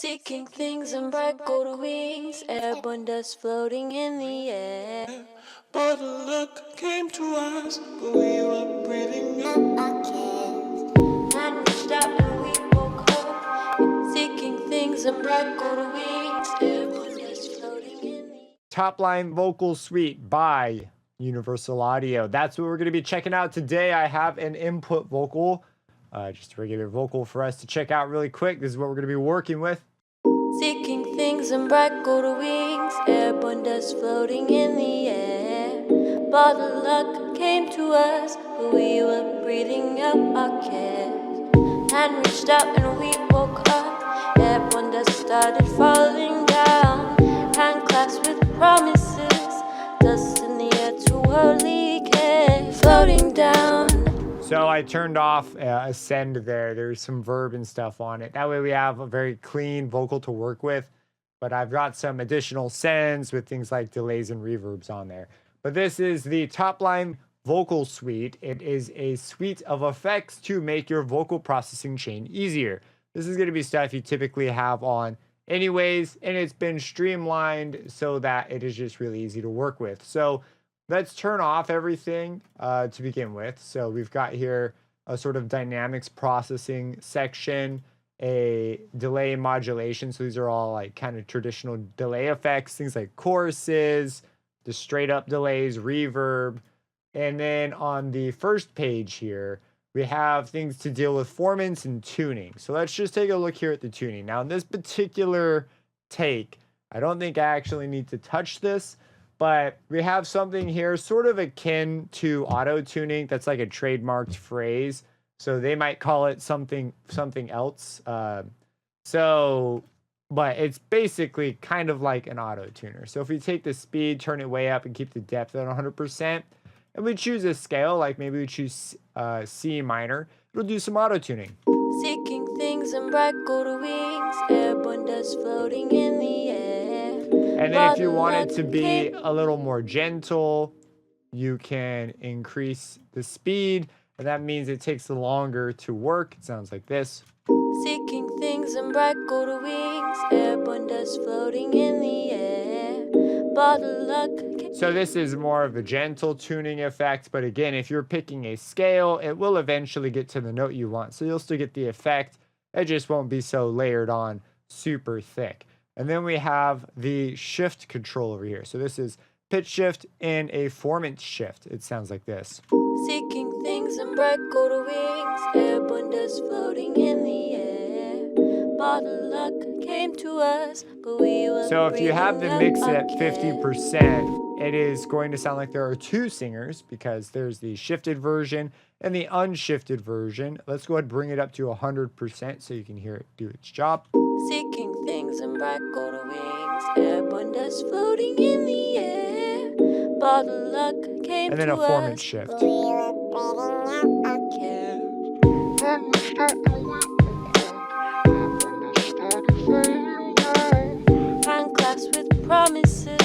Seeking things and bright gold wings, airborne dust floating in the air. But luck came to us, but we were breathing up our chest. And reached out and we woke up, seeking things and bright gold wings, airborne dust floating in the air. Topline Vocal Suite by Universal Audio. That's what we're going to be checking out today. I have an input vocal, just a regular vocal for us to check out really quick. This is what we're going to be working with. Seeking things and bright gold wings, airborne dust floating in the air. But luck came to us, but we were breathing out our cares. And reached out and we woke up, airborne dust started falling down. Hand clasped with promises, dust in the air to worldly care, floating down. So I turned off ascend there. There's some verb and stuff on it. That way we have a very clean vocal to work with. But I've got some additional sends with things like delays and reverbs on there. But this is the Topline Vocal Suite. It is a suite of effects to make your vocal processing chain easier. This is going to be stuff you typically have on anyways, and it's been streamlined so that it is just really easy to work with. So let's turn off everything to begin with. So we've got here a sort of dynamics processing section, a delay and modulation. So these are all like kind of traditional delay effects, things like choruses, the straight up delays, reverb. And then on the first page here, we have things to deal with formants and tuning. So let's just take a look here at the tuning. Now in this particular take, I don't think I actually need to touch this, but we have something here sort of akin to auto tuning. That's like a trademarked phrase. So they might call it something else. But it's basically kind of like an auto tuner. So if we take the speed, turn it way up, and keep the depth at 100%, and we choose a scale, like maybe we choose C minor, it'll do some auto tuning. Seeking things and bright gold wings, airborne dust floating in the air. And then if you want it to be a little more gentle, you can increase the speed, and that means it takes longer to work. It sounds like this. Seeking things and bright gold wings, airborne dust floating in the air. But luck. So this is more of a gentle tuning effect, but again, if you're picking a scale, it will eventually get to the note you want. So you'll still get the effect. It just won't be so layered on super thick. And then we have the shift control over here. So this is pitch shift and a formant shift. It sounds like this. Seeking things and bright gold wings, airborne dust floating in the air. But luck came to us, but we were. So if you have the mix at 50%, it is going to sound like there are two singers because there's the shifted version and the unshifted version. Let's go ahead and bring it up to 100% so you can hear it do its job. Seeking things and bright gold wings, airborne dust floating in the air. But luck came to us. And then a formant shift. Hand clasped with promises.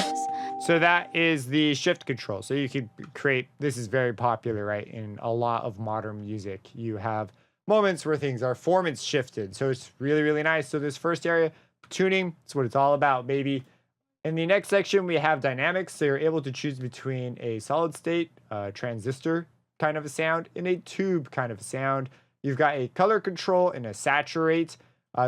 So that is the shift control. So you could create, this is very popular, right? In a lot of modern music, you have moments where things are formants shifted. So it's really, really nice. So this first area, tuning, it's what it's all about, baby. In the next section, we have dynamics. So you're able to choose between a solid state, transistor kind of a sound, and a tube kind of a sound. You've got a color control and a saturate.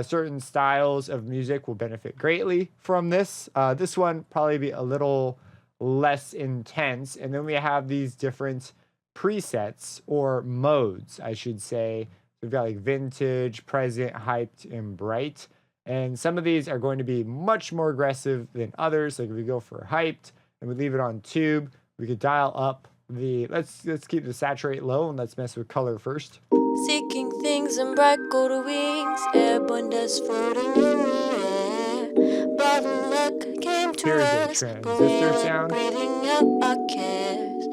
Certain styles of music will benefit greatly from this. This one probably be a little less intense. And then we have these different presets or modes, I should say. We've got like vintage, present, hyped, and bright. And some of these are going to be much more aggressive than others. Like if we go for hyped and we leave it on tube, we could dial up the, let's keep the saturate low and let's mess with color first. Seeking things and bright gold wings, airborne dust floating in the air. But luck came to Here's us, a but we transistor were sound. breathing out our cares.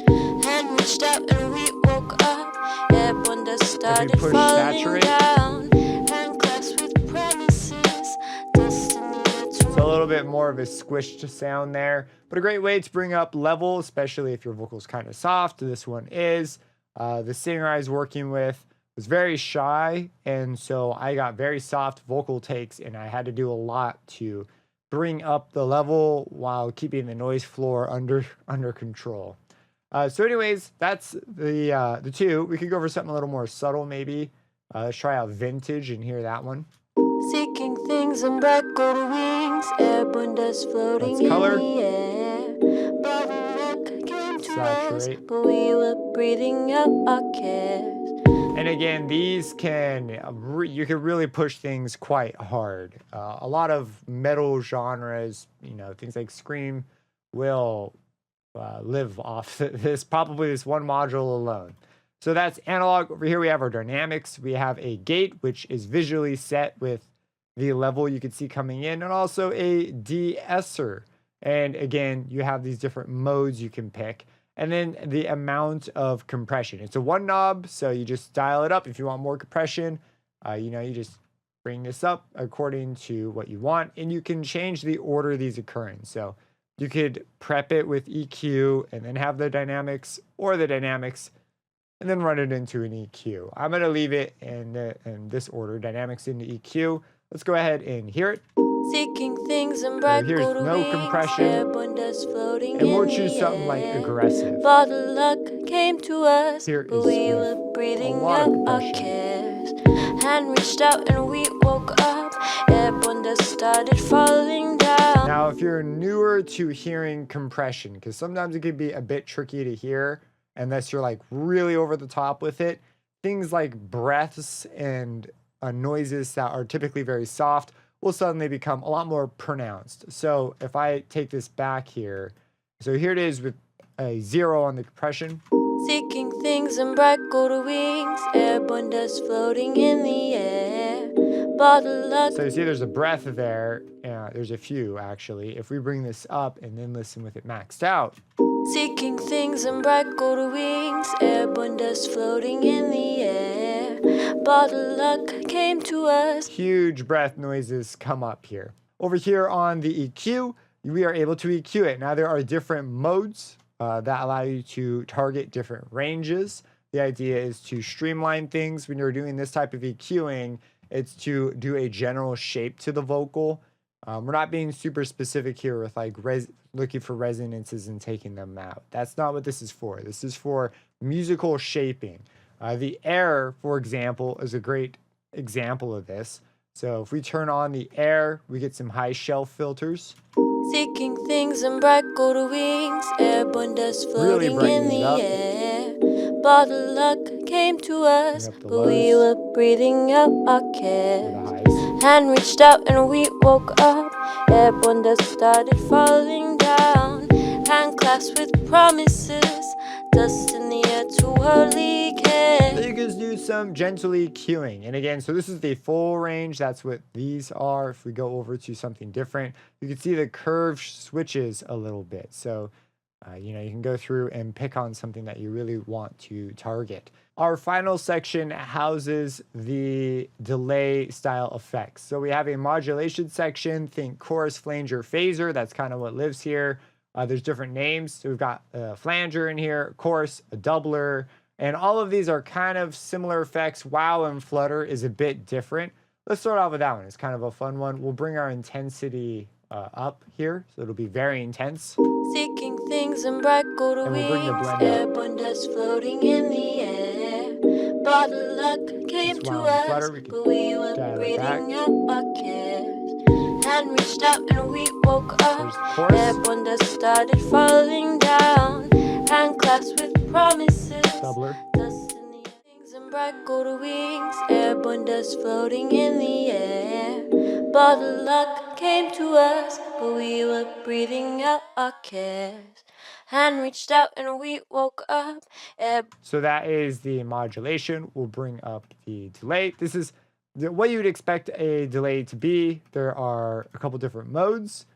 And reached out and we woke up, airborne dust started push falling saturate. down. Hand clasped with promises, destiny to. So a little bit more of a squished sound there, but a great way to bring up level, especially if your vocal's kind of soft. This one is. The singer I was working with was very shy, and so I got very soft vocal takes, and I had to do a lot to bring up the level while keeping the noise floor under control. So anyways, that's the two. We could go over something a little more subtle maybe. Let's try out vintage and hear that one. Seeking things in bright gold wings, airborne dust floating That's color. in the air. Bottle luck came to us, Saturate. but we were breathing out our cares. And again, these can you can really push things quite hard. A lot of metal genres, things like scream, will live off this one module alone. So that's analog. Over here we have our dynamics. We have a gate, which is visually set with the level you can see coming in, and also a de-esser. And again, you have these different modes you can pick. And then the amount of compression. It's a one knob, so you just dial it up. If you want more compression, you just bring this up according to what you want, and you can change the order these occur in. So you could prep it with EQ and then have the dynamics, or the dynamics and then run it into an EQ. I'm going to leave it in this order, dynamics into EQ. Let's go ahead and hear it. Seeking things in bright Here's gold no wings, compression. airborne dust floating And we'll in choose the something like air. aggressive. Bottle luck came to us, Here but is we with were a breathing lot of out our compression. cares. Hand reached out and we woke up, airborne dust started falling down. Now, if you're newer to hearing compression, because sometimes it can be a bit tricky to hear unless you're like really over the top with it, things like breaths and noises that are typically very soft will suddenly become a lot more pronounced. So if I take this back here, so here it is with a 0 on the compression. Seeking things in bright gold wings, airborne dust floating in the air. Bottle luck. So you see there's a breath there. There's a few actually. If we bring this up and then listen with it maxed out. Seeking things in bright gold wings, airborne dust floating in the air. Bottle luck came to us. Huge breath noises come up here. Over here on the EQ, we are able to EQ it. Now there are different modes that allow you to target different ranges. The idea is to streamline things when you're doing this type of EQing. It's to do a general shape to the vocal. We're not being super specific here with like looking for resonances and taking them out. That's not what this is for. This is for musical shaping. The air, for example, is a great example of this. So if we turn on the air, we get some high shelf filters. Seeking things in bright gold wings, airborne dust floating in the air. Bottle luck came to us, but we were breathing out our cares. Hand reached out and we woke up, airborne dust started falling down. Hand clasped with promises, dust in the air to early care. So you can do some gentle EQing. And again, so this is the full range. That's what these are. If we go over to something different, you can see the curve switches a little bit. So, you can go through and pick on something that you really want to target. Our final section houses the delay style effects. So we have a modulation section, think chorus, flanger, phaser. That's kind of what lives here. There's different names. So we've got a flanger in here, chorus, a doubler, and all of these are kind of similar effects. Wow and flutter is a bit different. Let's start off with that one. It's kind of a fun one. We'll bring our intensity up here, so it'll be very intense. Seeking things in bright gold wings, airborne dust floating in the air. Bottle luck came to us, but we were breathing out our cares. Hand reached out and we woke up, airborne dust started falling down. Hand clasped with promises, Doubler. dust in the air. Things in bright gold wings, airborne dust floating in the air. Bottle luck came to us, but we were breathing out our cares. Hand reached out and we woke up. So that is the modulation. We'll bring up the delay. This is what you would expect a delay to be. There are a couple different modes,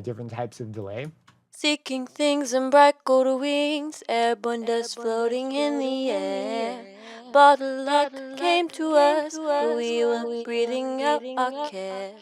different types of delay. Seeking things in bright gold wings, airborne dust floating in the air. Bottle luck came to us, but we were breathing out our cares.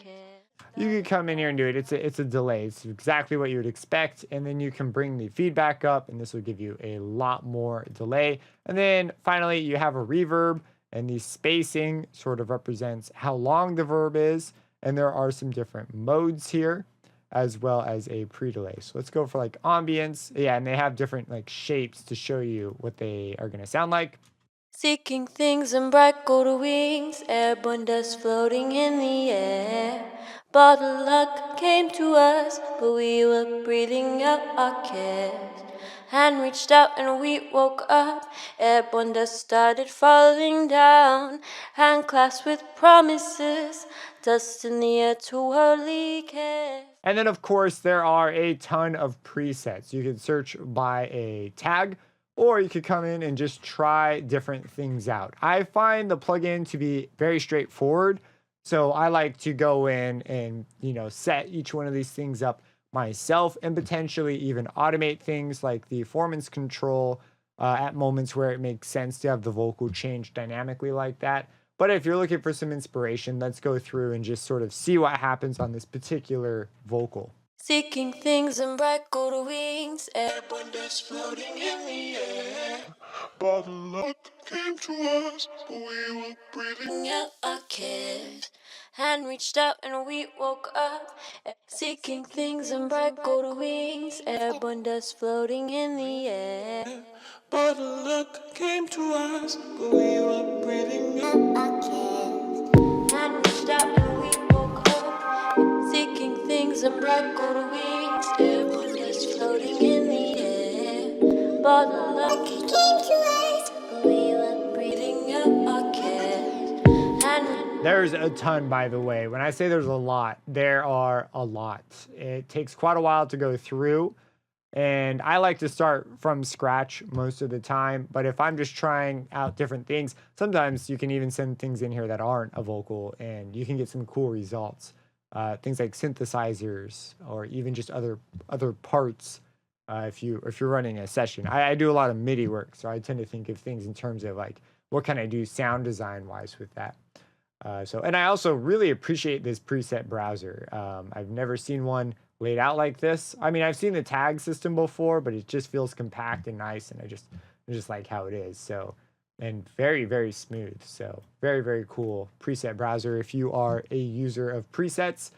You can come in here and do it. It's a delay. It's exactly what you would expect. And then you can bring the feedback up, and this will give you a lot more delay. And then finally, you have a reverb. And the spacing sort of represents how long the verb is. And there are some different modes here, as well as a pre-delay. So let's go for like ambience. Yeah, and they have different like shapes to show you what they are going to sound like. Seeking things in bright gold wings, airborne dust floating in the air. Bottle luck came to us, but we were breathing out our cares. Hand reached out and we woke up, airborne dust started falling down. Hand clasped with promises, dust in the air to worldly care. And then of course there are a ton of presets. You can search by a tag, or you could come in and just try different things out. I find the plugin to be very straightforward. So I like to go in and, set each one of these things up myself and potentially even automate things like the performance control at moments where it makes sense to have the vocal change dynamically like that. But if you're looking for some inspiration, let's go through and just sort of see what happens on this particular vocal. Seeking things in bright gold wings, airborne dust floating in the air. Bottle luck came to us, but we were breathing Out our cares. Hand reached out and we woke up, seeking things in bright gold wings, airborne dust floating in the air. Bottle luck came to us, but we were breathing out our cares. Hand reached out and we woke up, seeking things in bright gold wings, airborne dust floating in the air. Bottle luck came to us, but we were breathing out our cares. There's a ton, by the way. When I say there's a lot, there are a lot. It takes quite a while to go through, and I like to start from scratch most of the time. But if I'm just trying out different things, sometimes you can even send things in here that aren't a vocal, and you can get some cool results. Things like synthesizers, or even just other parts. If you're running a session, I do a lot of MIDI work, so I tend to think of things in terms of like what can I do sound design wise with that. And I also really appreciate this preset browser. I've never seen one laid out like this. I mean, I've seen the tag system before, but it just feels compact and nice, and I just like how it is. So, and very, very smooth. So very, very cool preset browser. If you are a user of presets,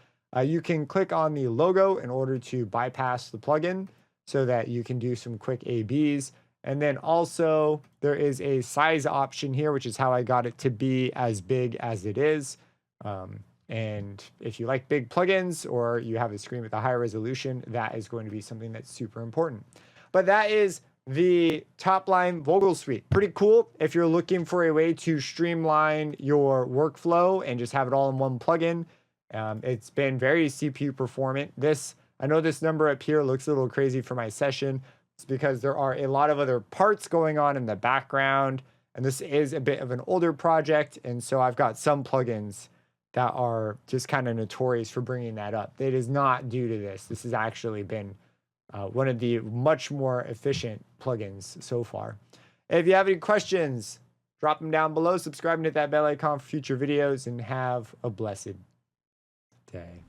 you can click on the logo in order to bypass the plugin so that you can do some quick A/Bs. And then also there is a size option here, which is how I got it to be as big as it is. And if you like big plugins or you have a screen with a higher resolution, that is going to be something that's super important. But that is the Topline Vocal Suite. Pretty cool if you're looking for a way to streamline your workflow and just have it all in one plugin. It's been very CPU performant. I know this number up here looks a little crazy for my session. It's because there are a lot of other parts going on in the background, and this is a bit of an older project, and so I've got some plugins that are just kind of notorious for bringing that up. It is not due to this. This has actually been one of the much more efficient plugins so far. If you have any questions, drop them down below, subscribe and hit that bell icon for future videos, and have a blessed day.